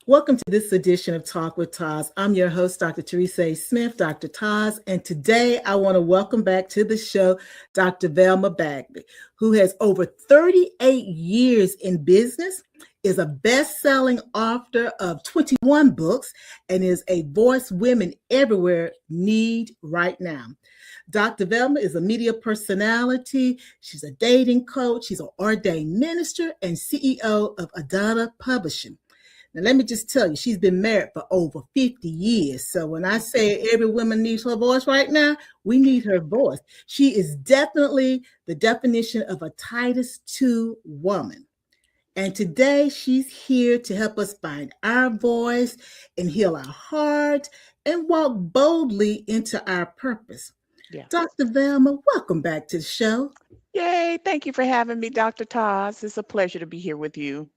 Welcome to this edition of Talk with TAS. I'm your host, Dr. Teresa A. Smith, Dr. TAS, and today I want to welcome back to the show Dr. Velma Bagby, who has over 38 years in business, is a best-selling author of 21 books, and is a voice women everywhere need right now. Dr. Velma is a media personality. She's a dating coach. She's an ordained minister and CEO of Adana Publishing. Now, let me just tell you, she's been married for over 50 years. So when I say every woman needs her voice right now, we need her voice. She is definitely the definition of a Titus 2 woman. And today she's here to help us find our voice and heal our heart and walk boldly into our purpose. Yeah. Dr. Velma, welcome back to the show. Yay. Thank you for having me, Dr. Taz. It's a pleasure to be here with you.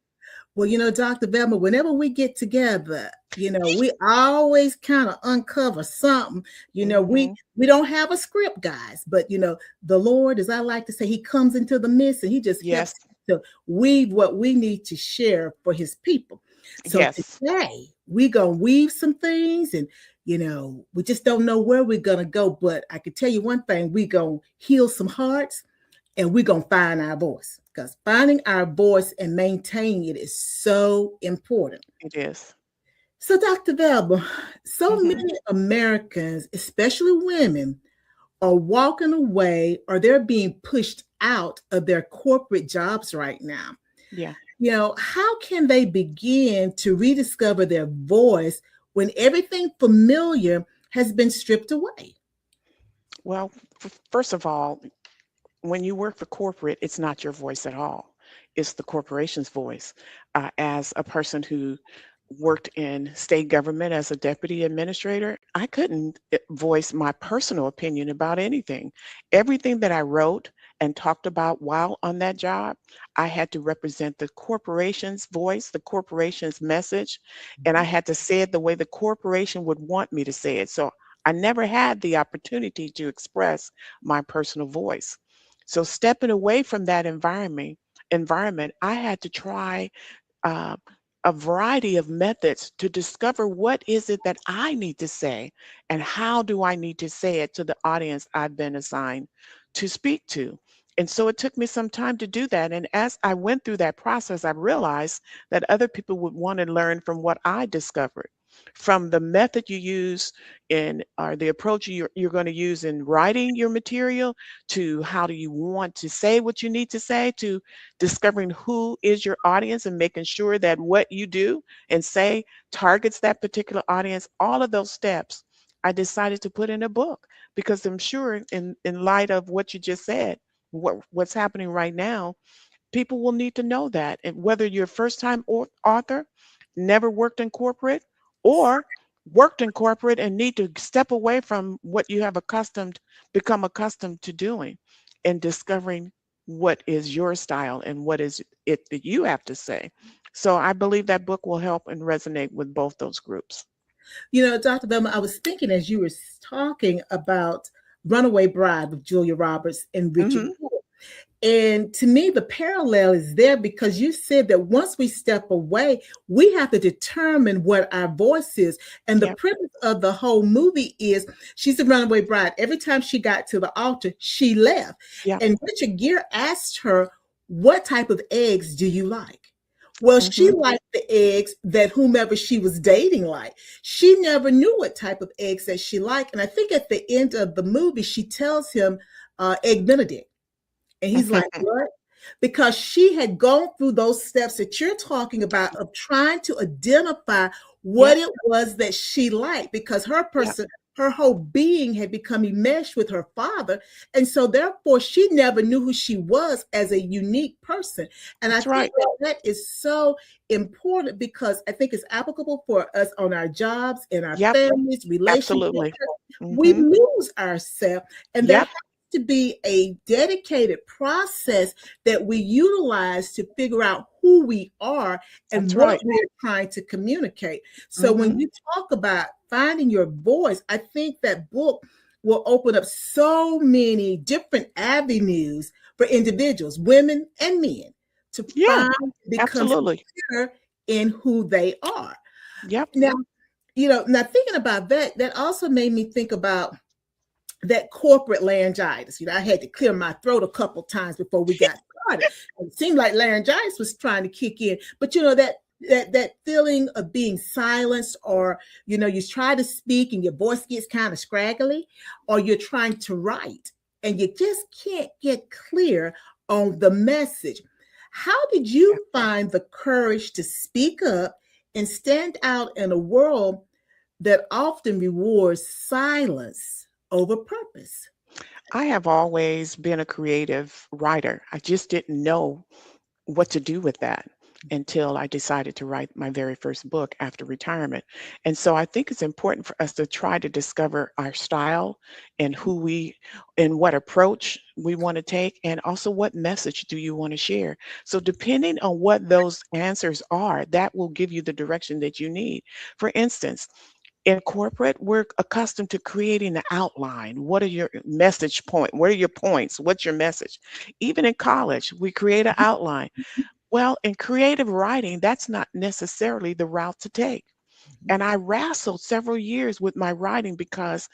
Well, Dr. Velma, whenever we get together, we always kind of uncover something. We don't have a script, guys, but the Lord, as I like to say, he comes into the midst and he just helps to weave what we need to share for his people. So today we're gonna weave some things and we just don't know where we're gonna go, but I can tell you one thing, we're gonna heal some hearts and we're going to find our voice, because finding our voice and maintaining it is so important. It is. So, Dr. Velma, so many Americans, especially women, are walking away or they're being pushed out of their corporate jobs right now. Yeah. How can they begin to rediscover their voice when everything familiar has been stripped away? Well, first of all, when you work for corporate, it's not your voice at all. It's the corporation's voice. As a person who worked in state government as a deputy administrator, I couldn't voice my personal opinion about anything. Everything that I wrote and talked about while on that job, I had to represent the corporation's voice, the corporation's message, and I had to say it the way the corporation would want me to say it. So I never had the opportunity to express my personal voice. So stepping away from that environment, I had to try a variety of methods to discover what is it that I need to say and how do I need to say it to the audience I've been assigned to speak to. And so it took me some time to do that. And as I went through that process, I realized that other people would want to learn from what I discovered. From the method you use in or the approach you're going to use in writing your material, to how do you want to say what you need to say, to discovering who is your audience and making sure that what you do and say targets that particular audience. All of those steps I decided to put in a book, because I'm sure in light of what you just said, what's happening right now, people will need to know that. And whether you're a first-time author, never worked in corporate, or worked in corporate and need to step away from what you have become accustomed to doing, and discovering what is your style and what is it that you have to say. So I believe that book will help and resonate with both those groups. Dr. Velma, I was thinking as you were talking about Runaway Bride with Julia Roberts and Richard Moore. And to me, the parallel is there, because you said that once we step away, we have to determine what our voice is. And the premise of the whole movie is she's a runaway bride. Every time she got to the altar, she left. And Richard Gere asked her, what type of eggs do you like? Well, she liked the eggs that whomever she was dating liked. She never knew what type of eggs that she liked. And I think at the end of the movie, she tells him Egg Benedict. And he's like, what? Because she had gone through those steps that you're talking about of trying to identify what it was that she liked, because her whole being had become enmeshed with her father. And so therefore she never knew who she was as a unique person. And I think that is so important, because I think it's applicable for us on our jobs, in our families, relationships. Absolutely. We lose ourselves, and there has to be a dedicated process that we utilize to figure out who we are and what we're trying to communicate. So when you talk about finding your voice, I think that book will open up so many different avenues for individuals, women and men, to find, become secure in who they are. Yep. Now, now thinking about that, that also made me think about that corporate laryngitis. I had to clear my throat a couple times before we got started. It seemed like laryngitis was trying to kick in, but that feeling of being silenced, or you try to speak and your voice gets kind of scraggly, or you're trying to write and you just can't get clear on the message. How did you find the courage to speak up and stand out in a world that often rewards silence over purpose? I have always been a creative writer. I just didn't know what to do with that until I decided to write my very first book after retirement. And so I think it's important for us to try to discover our style and and what approach we want to take, and also what message do you want to share. So depending on what those answers are, that will give you the direction that you need. For instance, in corporate, we're accustomed to creating the outline. What are your message point? What are your points? What's your message? Even in college, we create an outline. Well, in creative writing, that's not necessarily the route to take. And I wrestled several years with my writing because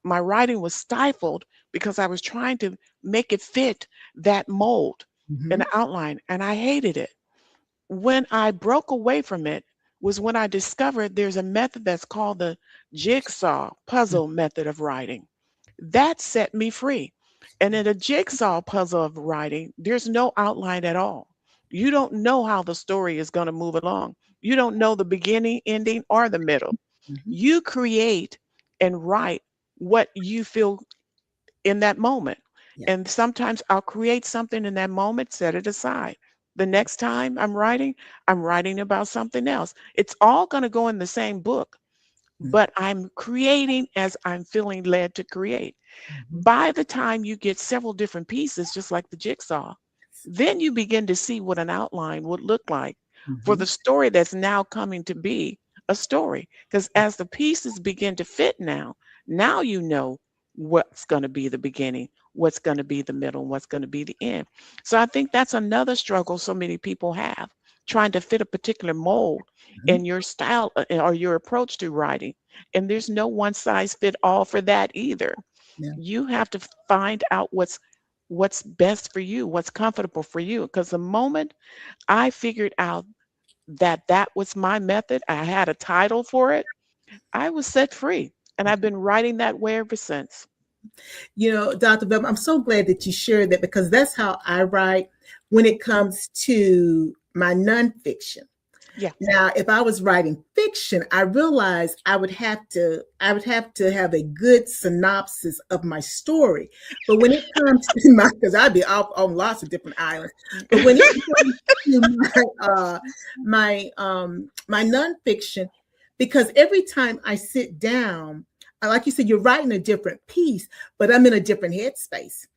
my writing was stifled because I was trying to make it fit that mold and Mhm. outline, and I hated it. When I broke away from it was when I discovered there's a method that's called the jigsaw puzzle method of writing. That set me free. And in a jigsaw puzzle of writing, there's no outline at all. You don't know how the story is going to move along. You don't know the beginning, ending, or the middle. Mhm. You create and write what you feel in that moment. Yeah. And sometimes I'll create something in that moment, set it aside. The next time I'm writing about something else. It's all going to go in the same book, but I'm creating as I'm feeling led to create. Mhm. By the time you get several different pieces, just like the jigsaw, then you begin to see what an outline would look like for the Mhm. story that's now coming to be a story. Because as the pieces begin to fit now you know what's going to be the beginning, what's going to be the middle, and what's going to be the end. So I think that's another struggle so many people have, trying to fit a particular mold Mhm. in your style or your approach to writing. And there's no one size fit all for that either. Yeah. You have to find out what's best for you, what's comfortable for you. Because the moment I figured out that that was my method, I had a title for it, I was set free. And I've been writing that way ever since. Dr. Velma, I'm so glad that you shared that, because that's how I write when it comes to my nonfiction. Yeah. Now, if I was writing fiction, I realized I would have to have a good synopsis of my story. But when it comes to because I'd be off on lots of different islands. But when it comes to my nonfiction, because every time I sit down, like you said, you're writing a different piece, but I'm in a different headspace.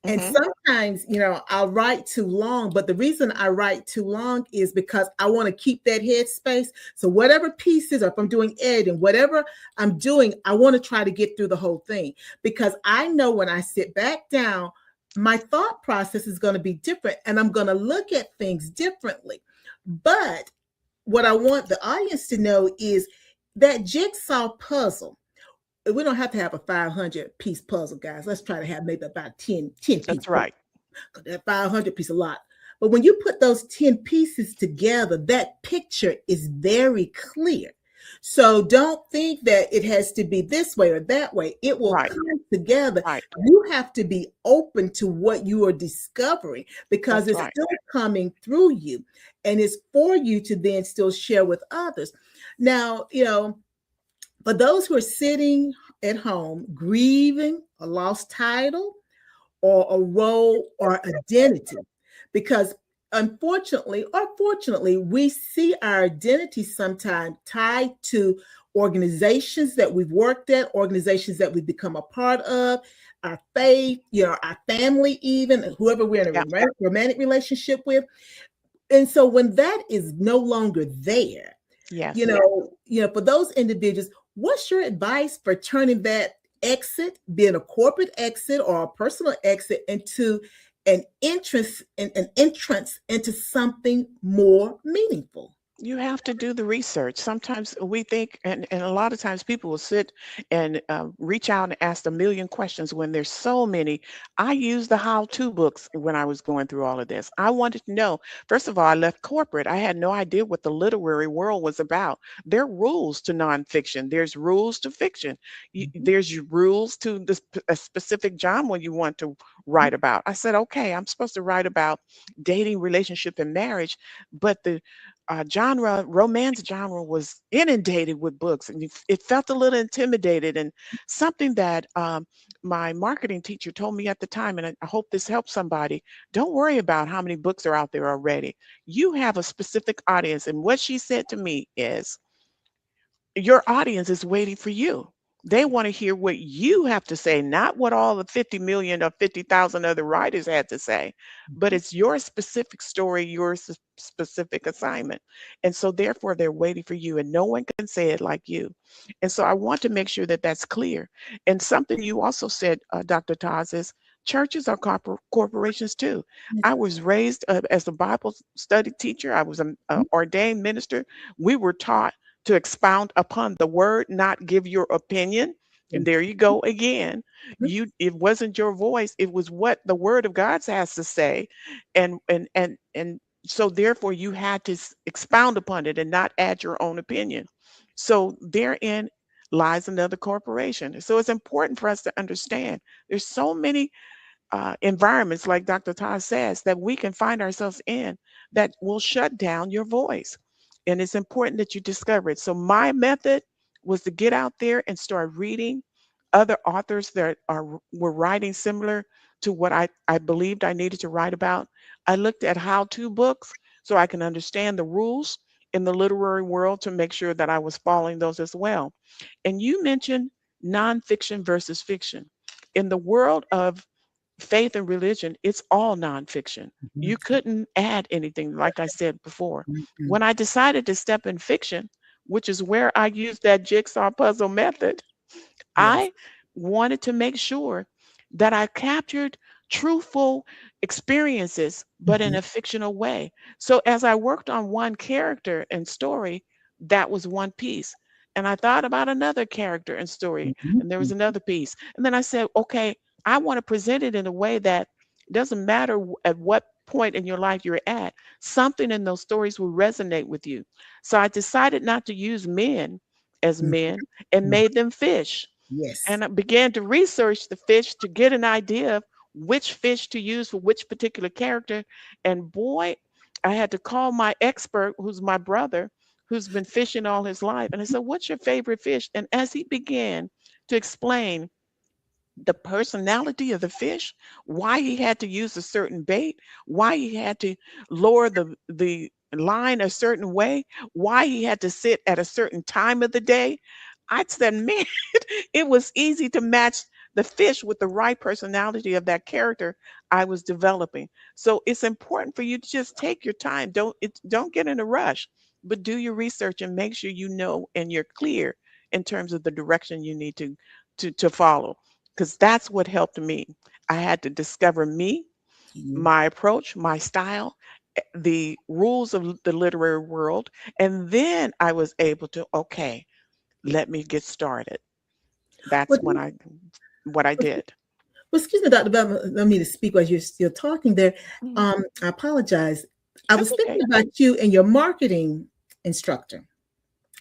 And Hmm. sometimes, I'll write too long, but the reason I write too long is because I want to keep that headspace. So whatever pieces, or if I'm doing editing, whatever I'm doing, I want to try to get through the whole thing, because I know when I sit back down, my thought process is going to be different and I'm going to look at things differently. But what I want the audience to know is that jigsaw puzzle, we don't have to have a 500-piece puzzle, guys. Let's try to have maybe about 10 piece That's puzzle, right. because that 500-piece a lot. But when you put those 10 pieces together, that picture is very clear. So don't think that it has to be this way or that way. It will Right. come together. Right. You have to be open to what you are discovering, because That's it's right. still coming through you, and it's for you to then still share with others. Now, for those who are sitting at home grieving a lost title or a role or identity, because unfortunately or fortunately, we see our identity sometimes tied to organizations that we've worked at, organizations that we've become a part of, our faith, our family, even whoever we're in a Yeah. romantic relationship with. And so when that is no longer there, Yes. for those individuals, what's your advice for turning that exit, being a corporate exit or a personal exit, into an entrance into something more meaningful? You have to do the research. Sometimes we think, and a lot of times people will sit and reach out and ask a million questions when there's so many. I used the how-to books when I was going through all of this. I wanted to know, first of all, I left corporate. I had no idea what the literary world was about. There are rules to nonfiction, there's rules to fiction, Mhm. there's rules to a specific genre you want to write about. I said, okay, I'm supposed to write about dating, relationship, and marriage, but the romance genre was inundated with books, and it felt a little intimidated. And something that my marketing teacher told me at the time, and I hope this helps somebody: don't worry about how many books are out there already. You have a specific audience. And what she said to me is, your audience is waiting for you. They want to hear what you have to say, not what all the 50 million or 50,000 other writers had to say, but Mhm. it's your specific story, your specific assignment. And so, therefore, they're waiting for you, and no one can say it like you. And so, I want to make sure that that's clear. And something you also said, Dr. Taz, is churches are corporations too. Yes. I was raised as a Bible study teacher, I was an Mhm. ordained minister. We were taught to expound upon the word, not give your opinion. And there you go again. It wasn't your voice, it was what the word of God has to say. And so therefore you had to expound upon it and not add your own opinion. So therein lies another corporation. So it's important for us to understand there's so many environments, like Dr. Todd says, that we can find ourselves in that will shut down your voice. And it's important that you discover it. So my method was to get out there and start reading other authors that were writing similar to what I believed I needed to write about. I looked at how-to books so I can understand the rules in the literary world to make sure that I was following those as well. And you mentioned nonfiction versus fiction. In the world of faith and religion, it's all nonfiction. Mhm. You couldn't add anything, like I said before. Mhm. When I decided to step in fiction, which is where I used that jigsaw puzzle method, Yes. I wanted to make sure that I captured truthful experiences, but in Mhm. a fictional way. So as I worked on one character and story, that was one piece. And I thought about another character and story, Mhm. and there was Mhm. another piece. And then I said, okay, I want to present it in a way that doesn't matter at what point in your life you're at, something in those stories will resonate with you. So I decided not to use men as Mhm. men and Mhm. made them fish. Yes. And I began to research the fish to get an idea of which fish to use for which particular character. And boy, I had to call my expert, who's my brother, who's been fishing all his life. And I said, what's your favorite fish? And as he began to explain the personality of the fish, why he had to use a certain bait, why he had to lower the line a certain way, why he had to sit at a certain time of the day, I said, man, it was easy to match the fish with the right personality of that character I was developing. So it's important for you to just take your time. Don't get in a rush, but do your research and make sure you know and you're clear in terms of the direction you need to follow, because that's what helped me. I had to discover me, You. my approach, my style, the rules of the literary world, and then I was able to, okay, let me get started. That's Well, when I what I did. well, excuse me, Dr. Velma, let me to speak while you're still talking there. Mhm. I apologize. I was That's thinking okay. about you and your marketing instructor.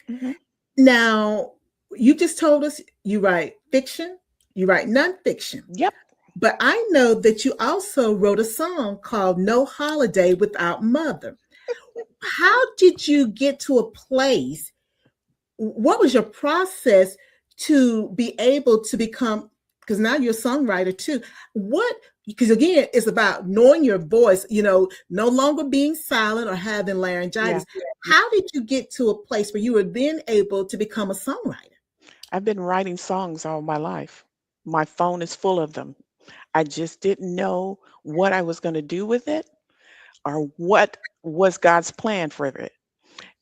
Hmm. Now, you just told us you write fiction, you write nonfiction, Yep. but I know that you also wrote a song called No Holiday Without Mother. How did you get to a place? What was your process to be able to become, because now you're a songwriter too, what, because again it's about knowing your voice, no longer being silent or having Yeah. laryngitis. How did you get to a place where you were then able to become a songwriter? I've been writing songs all my life. My phone is full of them. I just didn't know what I was going to do with it or what was God's plan for it.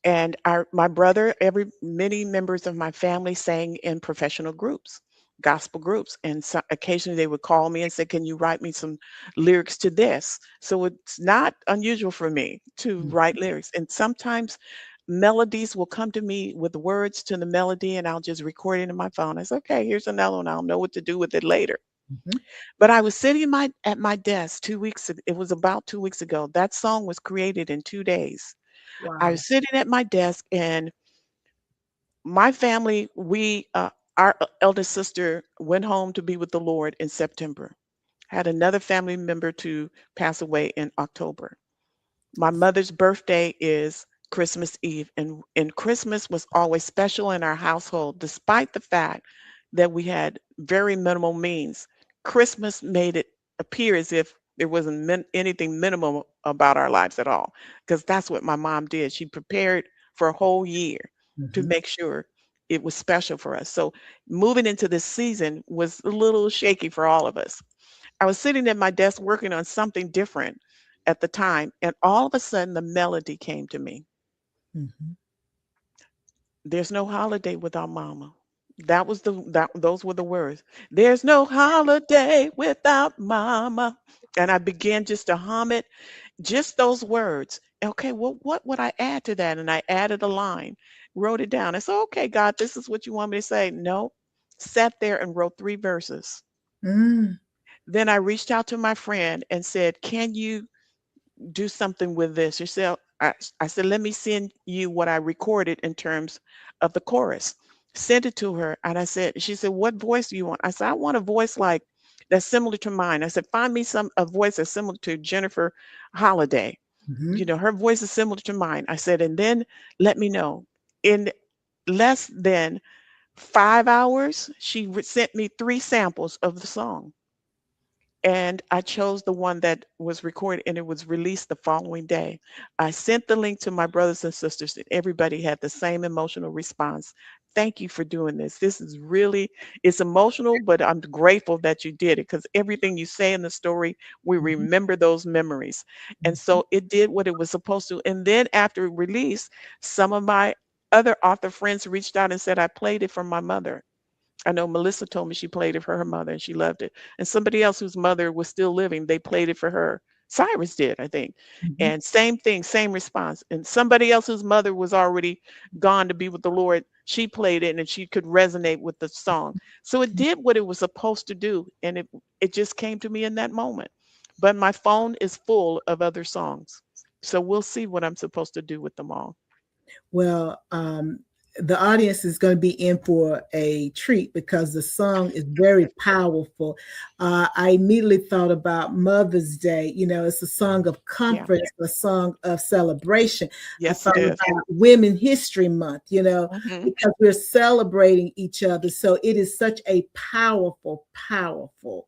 And my brother, many members of my family sang in professional groups, gospel groups, and so, occasionally they would call me and say, "Can you write me some lyrics to this?" So it's not unusual for me to write lyrics, and sometimes melodies will come to me with words to the melody, and I'll just record it in my phone. I said, okay, here's another one. I'll know what to do with it later. Mhm. But I was sitting at my desk 2 weeks. It was about 2 weeks ago. That song was created in 2 days. I Wow. was sitting at my desk, and my family, our eldest sister went home to be with the Lord in September. Had another family member to pass away in October. My mother's birthday is Christmas Eve, and Christmas was always special in our household, despite the fact that we had very minimal means. Christmas made it appear as if there wasn't anything minimal about our lives at all, because that's what my mom did. She prepared for a whole year to Mhm. make sure it was special for us. So moving into this season was a little shaky for all of us. I was sitting at my desk working on something different at the time, and all of a sudden the melody came to me. Mhm. There's no holiday without mama. Those were the words. There's no holiday without mama. And I began just to hum it, just those words. Okay, well, what would I add to that? And I added a line, wrote it down. I said, okay, God, this is what you want me to say. No, sat there and wrote 3 verses. Mm. Then I reached out to my friend and said, can you do something with this? She said, I said, let me send you what I recorded in terms of the chorus. Sent it to her. And I said, she said, what voice do you want? I said, I want a voice like that's similar to mine. I said, find me a voice that's similar to Jennifer Holiday. Mhm. Her voice is similar to mine. I said, and then let me know. In less than 5 hours, she sent me 3 samples of the song, and I chose the one that was recorded and it was released the following day. I sent the link to my brothers and sisters, and everybody had the same emotional response. Thank you for doing this. This is really, it's emotional, but I'm grateful that you did it, because everything you say in the story, we Mhm. remember those memories. And Mhm. so it did what it was supposed to. And then after release, some of my other author friends reached out and said, I played it for my mother. I know Melissa told me she played it for her mother and she loved it. And somebody else whose mother was still living, they played it for her. Cyrus did, I think. Mhm. And same thing, same response. And somebody else whose mother was already gone to be with the Lord, she played it and she could resonate with the song. So it did what it was supposed to do. And it just came to me in that moment. But my phone is full of other songs. So we'll see what I'm supposed to do with them all. Well, the audience is going to be in for a treat because the song is very powerful. I immediately thought about Mother's Day. It's a song of Yeah. comfort, it's a song of celebration. I Yes, it thought is. about Women History Month, Hmm. because we're celebrating each other. So it is such a powerful, powerful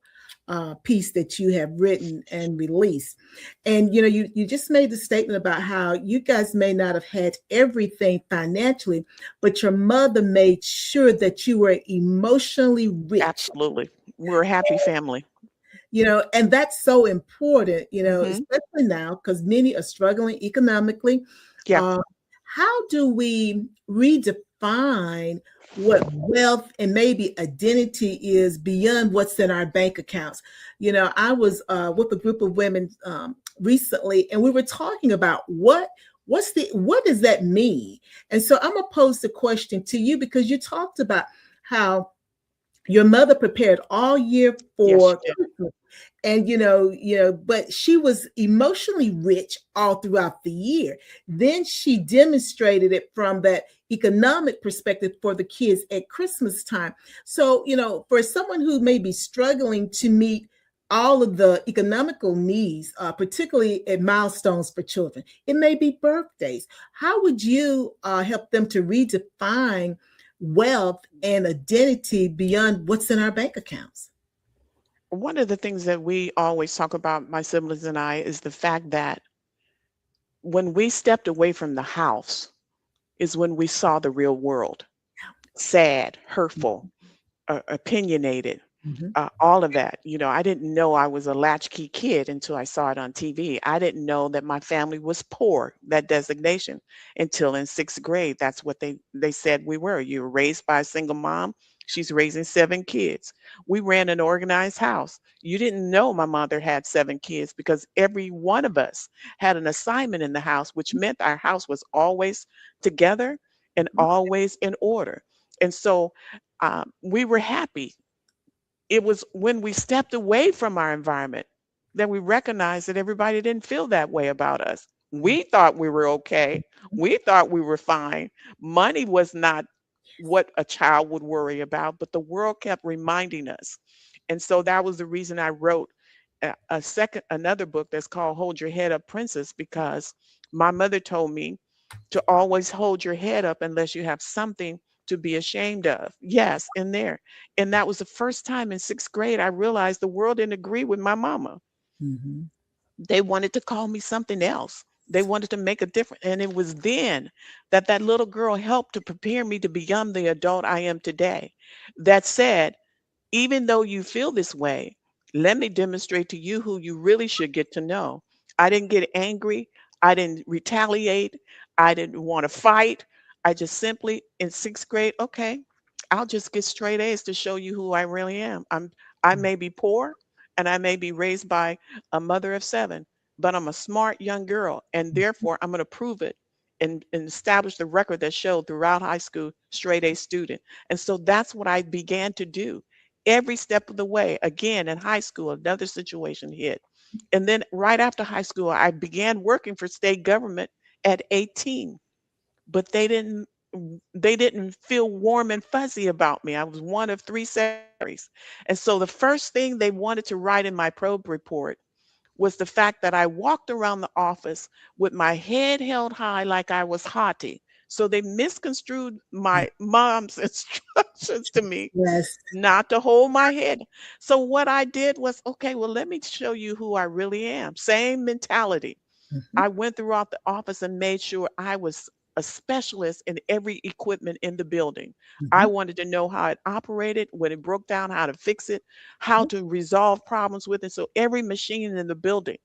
piece that you have written and released. And you just made the statement about how you guys may not have had everything financially, but your mother made sure that you were emotionally rich. Absolutely. We're a happy family. And that's so important, Hmm. especially now because many are struggling economically. Yeah. uh, how do we redefine what wealth and maybe identity is beyond what's in our bank accounts? I was with a group of women recently, and we were talking about what does that mean? And so I'm gonna pose the question to you because you talked about how your mother prepared all year Yes, she for did. Christmas, and but she was emotionally rich all throughout the year. Then she demonstrated it from that economic perspective for the kids at Christmas time. So for someone who may be struggling to meet all of the economical needs, particularly at milestones for children, it may be birthdays. How would you help them to redefine wealth and identity beyond what's in our bank accounts? One of the things that we always talk about, my siblings and I, is the fact that when we stepped away from the house is when we saw the real world. Sad, hurtful, opinionated. Mhm. all of that. I didn't know I was a latchkey kid until I saw it on TV. I didn't know that my family was poor, that designation, until in sixth grade. That's what they said we were. You were raised by a single mom. She's raising 7 kids. We ran an organized house. You didn't know my mother had 7 kids because every one of us had an assignment in the house, which meant our house was always together and always in order. And so we were happy. It was when we stepped away from our environment that we recognized that everybody didn't feel that way about us. We thought we were okay. We thought we were fine. Money was not what a child would worry about, but the world kept reminding us. And so that was the reason I wrote another book that's called Hold Your Head Up, Princess, because my mother told me to always hold your head up unless you have something to be ashamed of. Yes, in there. And that was the first time in sixth grade I realized the world didn't agree with my mama. Mhm. They wanted to call me something else. They wanted to make a difference. And it was then that that little girl helped to prepare me to become the adult I am today. That said, even though you feel this way, let me demonstrate to you who you really should get to know. I didn't get angry. I didn't retaliate. I didn't want to fight. I just simply, in sixth grade, okay, I'll just get straight A's to show you who I really am. I may be poor and I may be raised by a mother of 7, but I'm a smart young girl, and therefore I'm going to prove it and establish the record that showed throughout high school straight A student. And so that's what I began to do every step of the way. Again, in high school, another situation hit. And then right after high school, I began working for state government at 18, but they didn't feel warm and fuzzy about me. I was one of 3 secretaries. And so the first thing they wanted to write in my probe report was the fact that I walked around the office with my head held high like I was haughty. So they misconstrued my mom's instructions to me Yes. not to hold my head. So what I did was, okay, well, let me show you who I really am. Same mentality. Mhm. I went throughout the office and made sure I was a specialist in every equipment in the building. I Mhm. wanted to know how it operated, when it broke down, how to fix it, how to resolve problems with it. So every machine in the building,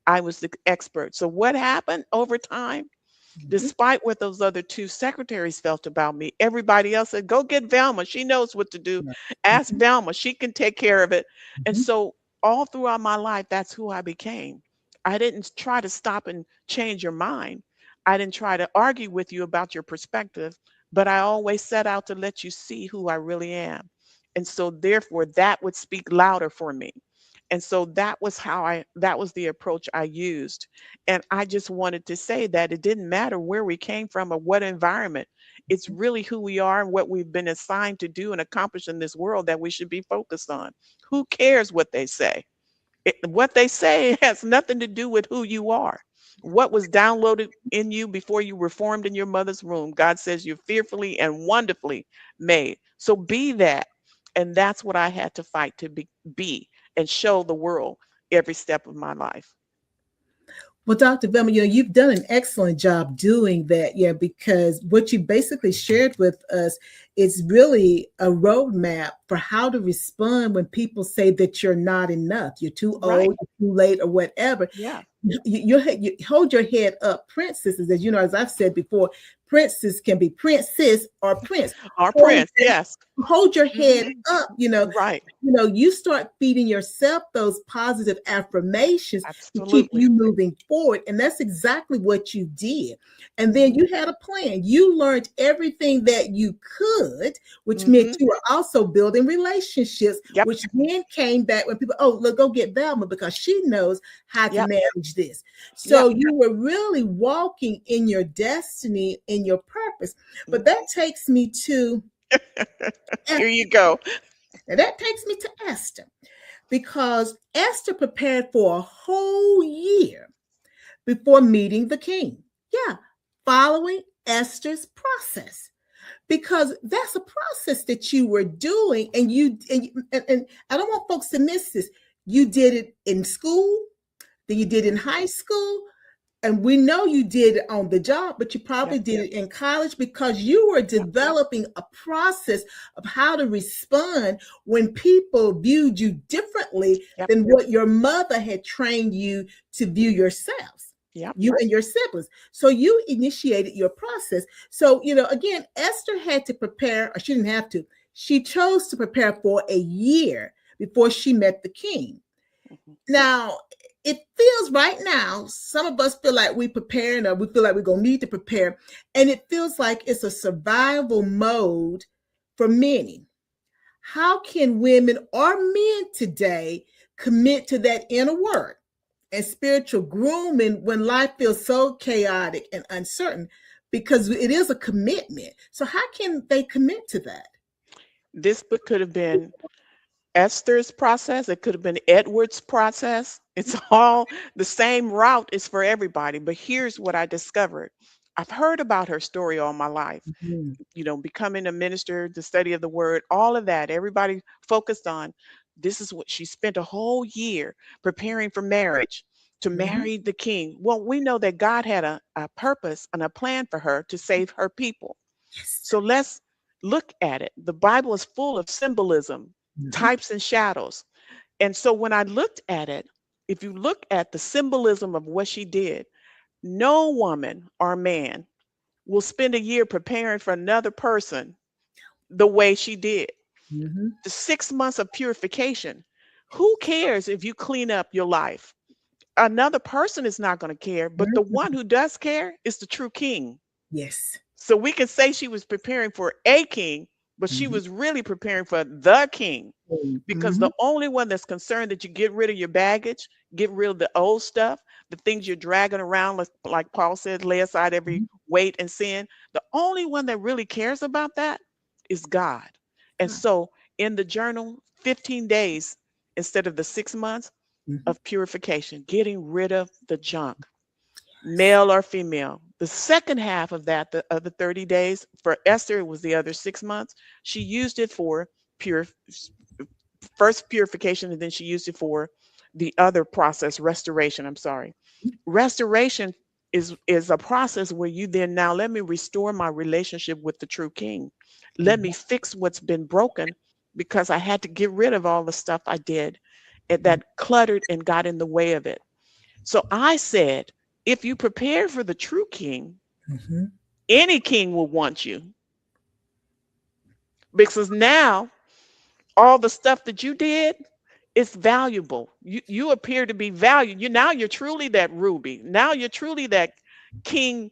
I was the expert. So what happened over time? Mhm. Despite what those other 2 secretaries felt about me, everybody else said, go get Velma. She knows what to do. Yeah. Ask Mhm. Velma. She can take care of it. And Mhm. so all throughout my life, that's who I became. I didn't try to stop and change your mind. I didn't try to argue with you about your perspective, but I always set out to let you see who I really am. And so therefore that would speak louder for me. And so that was the approach I used. And I just wanted to say that it didn't matter where we came from or what environment. It's really who we are and what we've been assigned to do and accomplish in this world that we should be focused on. Who cares what they say? What they say has nothing to do with who you are. What was downloaded in you before you were formed in your mother's womb? God says you're fearfully and wonderfully made. So be that. And that's what I had to fight to be and show the world every step of my life. Well, Dr. Velma, you've done an excellent job doing that, yeah, because what you basically shared with us is really a roadmap for how to respond when people say that you're not enough, you're too Right. old, you're too late, or whatever. Yeah. You hold your head up, princesses, as you know, as I've said before, princess can be princess or prince. Our Hold prince. Yes. hold your head Hmm. up, Right. you start feeding yourself those positive affirmations to keep Absolutely. you moving forward. And that's exactly what you did. And then Hmm. you had a plan. You learned everything that you could, which meant Hmm. you were also building relationships, Yep. which then came back when people, oh, look, go get Velma because she knows how to Yep. manage this. So Yep. you were really walking in your destiny, in your purpose. But Mhm. that takes me to Here you go. now that takes me to Esther because Esther prepared for a whole year before meeting the king. Yeah, following Esther's process because that's a process that you were doing, and I don't want folks to miss this. You did it in school, then you did it in high school, And we know you did it on the job, but you probably Yep. did it in college because you were developing a process of how to respond when people viewed you differently Yep. than what your mother had trained you to view yourselves, Yep. you and your siblings. So you initiated your process. So, again, Esther had to prepare, or she didn't have to. She chose to prepare for a year before she met the king. Mhm. Now, it feels right now, some of us feel like we're preparing, or we feel like we're going to need to prepare. And it feels like it's a survival mode for many. How can women or men today commit to that inner work and spiritual grooming when life feels so chaotic and uncertain? Because it is a commitment. So, how can they commit to that? This book could have been Esther's process. It could have been Edward's process. It's all the same route is for everybody. But here's what I discovered. I've heard about her story all my life. Mhm. Becoming a minister, the study of the word, all of that. Everybody focused on this is what she spent a whole year preparing for marriage to Mhm. marry the king. Well, we know that God had a purpose and a plan for her to save her people. Yes. So let's look at it. The Bible is full of symbolism, Mhm. types and shadows. And so when I looked at it, if you look at the symbolism of what she did, no woman or man will spend a year preparing for another person the way she did. Mhm. The 6 months of purification. Who cares if you clean up your life? Another person is not going to care, but the Mhm. one who does care is the true king. Yes. So we can say she was preparing for a king, but she Mhm. was really preparing for the king, because Mhm. the only one that's concerned that you get rid of your baggage, get rid of the old stuff, the things you're dragging around, like Paul said, lay aside every Mhm. weight and sin. The only one that really cares about that is God. And God. so in the journal, 15 days instead of the 6 months Mhm. of purification, getting rid of the junk, Yes. male or female. The second half of that, the other 30 days, for Esther, it was the other 6 months. She used it for pure first purification, and then she used it for the other process, restoration. I'm sorry. Restoration is a process where you then, now let me restore my relationship with the true king. Let Mhm. me fix what's been broken, because I had to get rid of all the stuff I did and Mhm. that cluttered and got in the way of it. So I said, if you prepare for the true king, Mhm. any king will want you, because now all the stuff that you did is valuable. You appear to be valued. You're truly that ruby. Now you're truly that king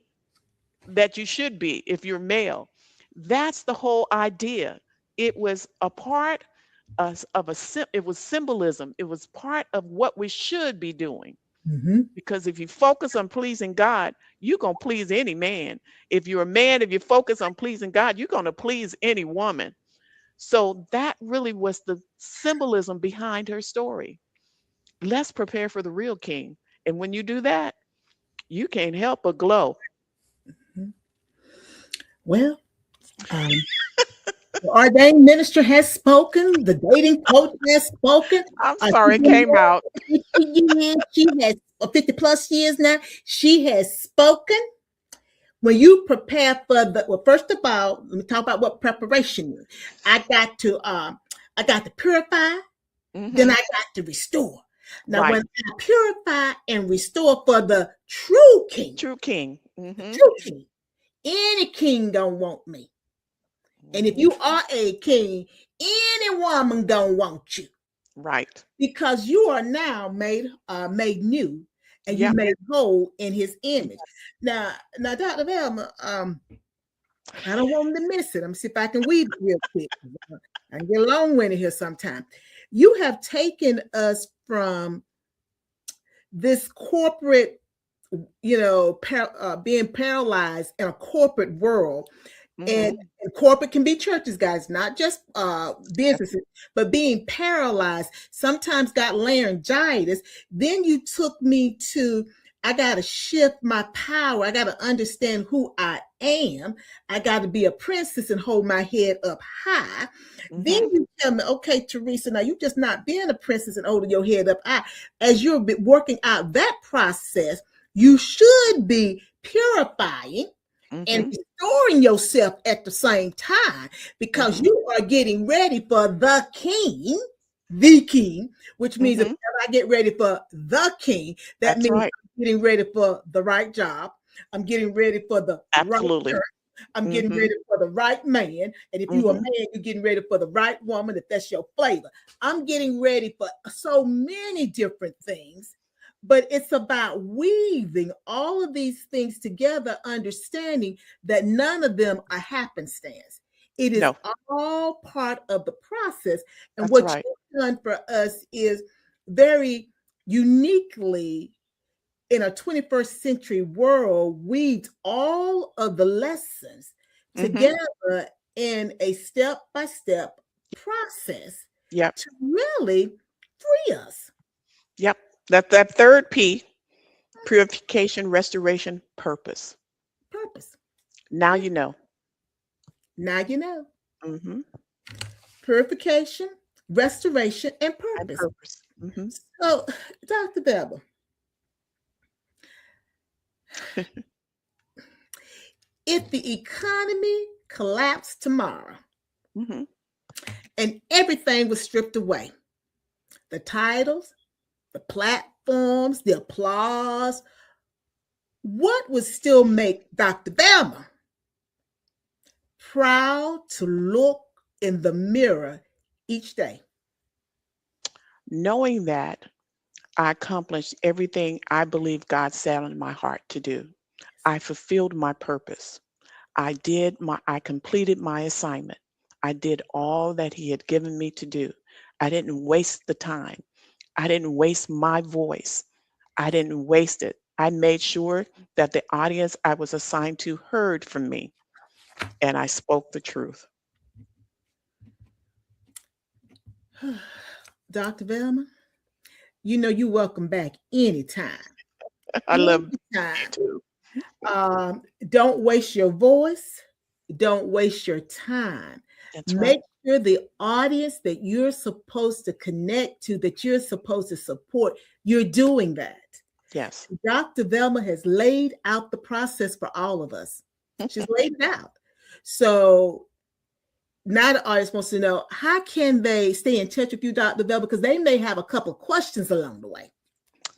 that you should be if you're male. That's the whole idea. It was a part it was symbolism. It was part of what we should be doing. Mhm. Because if you focus on pleasing God, you're going to please any man. If you're a man, if you focus on pleasing God, you're going to please any woman. So that really was the symbolism behind her story. Let's prepare for the real king. And when you do that, you can't help but glow. Mhm. Well, um, the ordained minister has spoken. The dating coach has spoken. I'm She's sorry it been came out. married 50 years. She has 50 plus years now. She has spoken. When you prepare for well, first of all, let me talk about what preparation is. I got to, I got to purify. Then I Hmm. got to restore. Now, when Right. I purify and restore for the true king, True king. the Hmm. true king, any king don't want me. And if Hmm. you are a king, any woman don't want you Right. because you are now made new and you Yep. made whole in His image. Now, Dr. Velma, I don't want them to miss it. I'm gonna see if I can weave it real quick. I can get long-winded here sometime. You have taken us from this corporate, being paralyzed in a corporate world, and, Hmm. and corporate can be churches, guys, not just businesses, but being paralyzed. Sometimes got laryngitis. Then you took me to, I got to shift my power. I got to understand who I am. I got to be a princess and hold my head up high. Then Hmm. you tell me, okay, Teresa, now you just not being a princess and holding your head up high. As you're working out that process, you should be purifying and Mm-hmm. restoring yourself at the same time, because Mm-hmm. you are getting ready for the king, which means if Mm-hmm. I get ready for the king, that That's means right. I'm getting ready for the right job. I'm getting ready for the right Absolutely. church. I'm getting Mm-hmm. ready for the right man. And if you're a Mm-hmm. man, you're getting ready for the right woman, if that's your flavor. I'm getting ready for so many different things. But it's about weaving all of these things together, understanding that none of them are happenstance. It is No, all part of the process. And that's what right. you've done for us is very uniquely, in a 21st century world, weaved all of the lessons Mm-hmm. together in a step-by-step process Yep. to really free us. Yep. That third P, purification, restoration, purpose. Purpose. Now Yeah. you know. Now you know. Mm-hmm. Purification, restoration, and And purpose. purpose. Mm-hmm. So, Dr. Velma, if the economy collapsed tomorrow Mm-hmm. and everything was stripped away, the titles, the platforms, the applause, what would still make Dr. Velma proud to look in the mirror each day? Knowing that I accomplished everything I believe God set on my heart to do. I fulfilled my purpose. I completed my assignment. I did all that He had given me to do. I didn't waste the time. I didn't waste my voice. I didn't waste it. I made sure that the audience I was assigned to heard from me, and I spoke the truth. Dr. Velma, you know you're welcome back anytime. I love you Anytime. too. Don't waste your voice. Don't waste your time. That's right. Make sure the audience that you're supposed to connect to, that you're supposed to support, you're doing that. Yes. Dr. Velma has laid out the process for all of us. She's laid it out. So now the audience wants to know, how can they stay in touch with you, Dr. Velma? Because they may have a couple of questions along the way.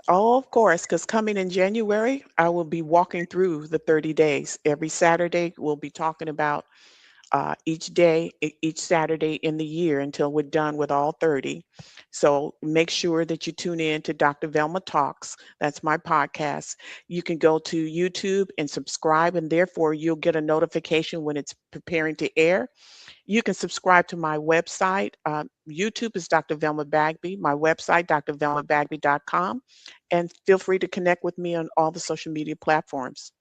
Oh, of course, because coming in January, I will be walking through the 30 days. Every Saturday, we'll be talking about each day, each Saturday in the year until we're done with all 30. So make sure that you tune in to Dr. Velma Talks. That's my podcast. You can go to YouTube and subscribe, and therefore you'll get a notification when it's preparing to air. You can subscribe to my website. YouTube is Dr. Velma Bagby, my website, drvelmabagby.com. And feel free to connect with me on all the social media platforms.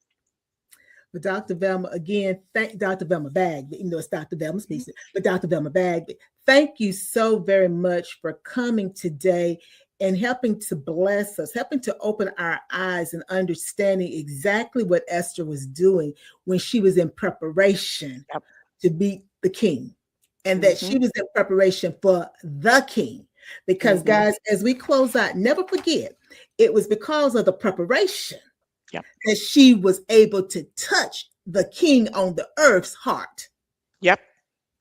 But Dr. Velma, again, thank Dr. Velma Bagby, even though it's Dr. Velma Mhm. speaking, but Dr. Velma Bagby, thank you so very much for coming today and helping to bless us, helping to open our eyes and understanding exactly what Esther was doing when she was in preparation Yep. to beat the king, and that Mm-hmm. she was in preparation for the king. Because, Mm-hmm. guys, as we close out, never forget, it was because of the preparation Yep. that she was able to touch the king on the earth's heart. Yep.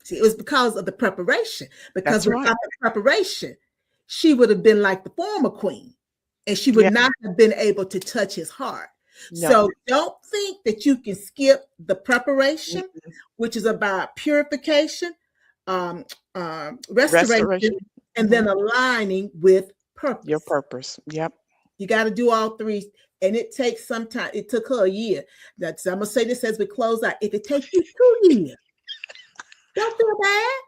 See, it was because of the preparation, because That's right. without the preparation, she would have been like the former queen and she would Yep. not have been able to touch his heart. No. So don't think that you can skip the preparation, Mm-mm. which is about purification, um, restoration, Restoration. and Mm-hmm. then aligning with Your purpose. purpose. Yep. You got to do all three. And it takes some time. It took her a year. That's, I'm going to say this as we close out. If it takes you 2 years, don't feel bad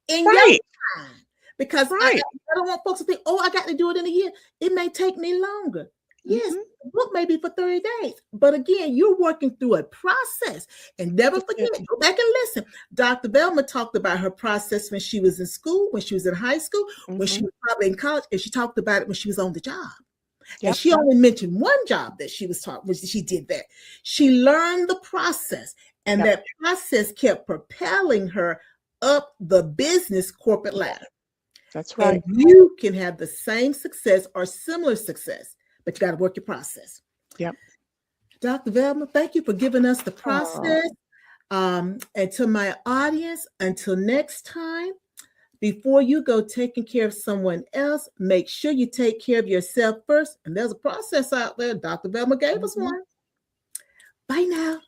in your Right. time. Because Right. I don't want folks to think, oh, I got to do it in a year. It may take me longer. Yes, Mm-hmm. the book may be for 30 days. But again, you're working through a process. And never That's forget, it. go back and listen. Dr. Velma talked about her process when she was in school, when she was in high school, when she Mm-hmm. was probably in college, and she talked about it when she was on the job. And Yep. she only mentioned one job that she was taught, which she did that. She learned the process, and Yep. that process kept propelling her up the business corporate Yeah. ladder. That's And right. you can have the same success or similar success, but you got to work your process. Yep. Dr. Velma, thank you for giving us the Oh, process. And to my audience, until next time, before you go taking care of someone else, make sure you take care of yourself first. And there's a process out there. Dr. Velma gave us mhm. one. Bye now.